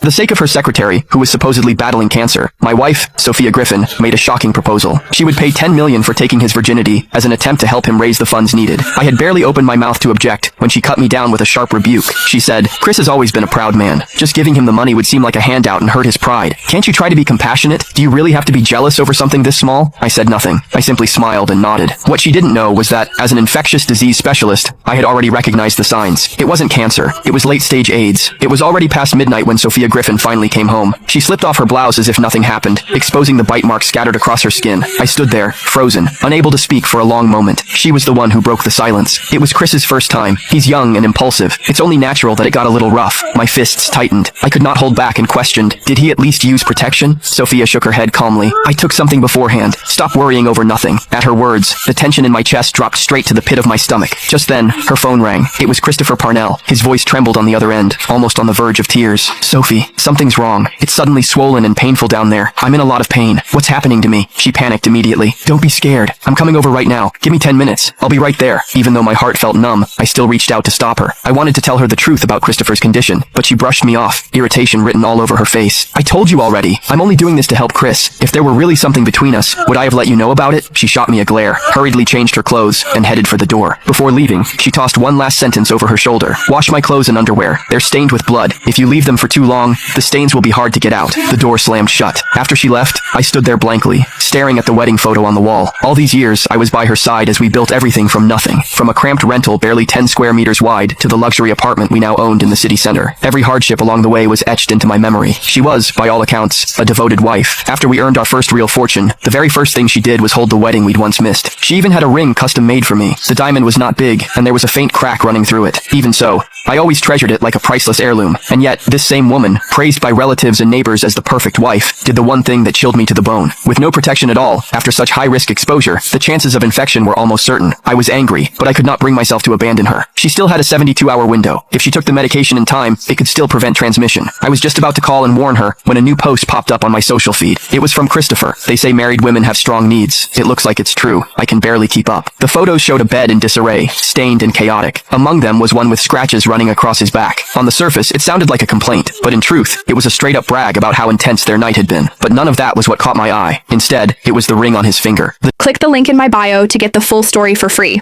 For the sake of her secretary, who was supposedly battling cancer, my wife, Sophia Griffin, made a shocking proposal. She would pay $10 million for taking his virginity as an attempt to help him raise the funds needed. I had barely opened my mouth to object when she cut me down with a sharp rebuke. She said, "Chris has always been a proud man. Just giving him the money would seem like a handout and hurt his pride. Can't you try to be compassionate? Do you really have to be jealous over something this small?" I said nothing. I simply smiled and nodded. What she didn't know was that, as an infectious disease specialist, I had already recognized the signs. It wasn't cancer. It was late-stage AIDS. It was already past midnight when Sophia Griffin finally came home. She slipped off her blouse as if nothing happened, exposing the bite marks scattered across her skin. I stood there, frozen, unable to speak for a long moment. She was the one who broke the silence. It was Chris's first time. He's young and impulsive. It's only natural that it got a little rough. My fists tightened. I could not hold back and questioned, did he at least use protection? Sophia shook her head calmly. "I took something beforehand. Stop worrying over nothing." At her words, the tension in my chest dropped straight to the pit of my stomach. Just then, her phone rang. It was Christopher Parnell. His voice trembled on the other end, almost on the verge of tears. "Sophie, something's wrong. It's suddenly swollen and painful down there. I'm in a lot of pain. What's happening to me?" She panicked immediately. "Don't be scared. I'm coming over right now. Give me 10 minutes. I'll be right there." Even though my heart felt numb, I still reached out to stop her. I wanted to tell her the truth about Christopher's condition, but she brushed me off, irritation written all over her face. "I told you already. I'm only doing this to help Chris. If there were really something between us, would I have let you know about it?" She shot me a glare, hurriedly changed her clothes, and headed for the door. Before leaving, she tossed one last sentence over her shoulder. "Wash my clothes and underwear. They're stained with blood. If you leave them for too long, the stains will be hard to get out." The door slammed shut. After she left, I stood there blankly, staring at the wedding photo on the wall. All these years, I was by her side as we built everything from nothing. From a cramped rental barely 10 square meters wide to the luxury apartment we now owned in the city center. Every hardship along the way was etched into my memory. She was, by all accounts, a devoted wife. After we earned our first real fortune, the very first thing she did was hold the wedding we'd once missed. She even had a ring custom made for me. The diamond was not big, and there was a faint crack running through it. Even so, I always treasured it like a priceless heirloom. And yet, this same woman, praised by relatives and neighbors as the perfect wife, did the one thing that chilled me to the bone. With no protection at all, after such high-risk exposure, the chances of infection were almost certain. I was angry, but I could not bring myself to abandon her. She still had a 72-hour window. If she took the medication in time, it could still prevent transmission. I was just about to call and warn her when a new post popped up on my social feed. It was from Christopher. "They say married women have strong needs. It looks like it's true. I can barely keep up." The photos showed a bed in disarray, stained and chaotic. Among them was one with scratches running across his back. On the surface, it sounded like a complaint, but in truth, it was a straight-up brag about how intense their night had been. But none of that was what caught my eye. Instead, it was the ring on his finger. Click the link in my bio to get the full story for free.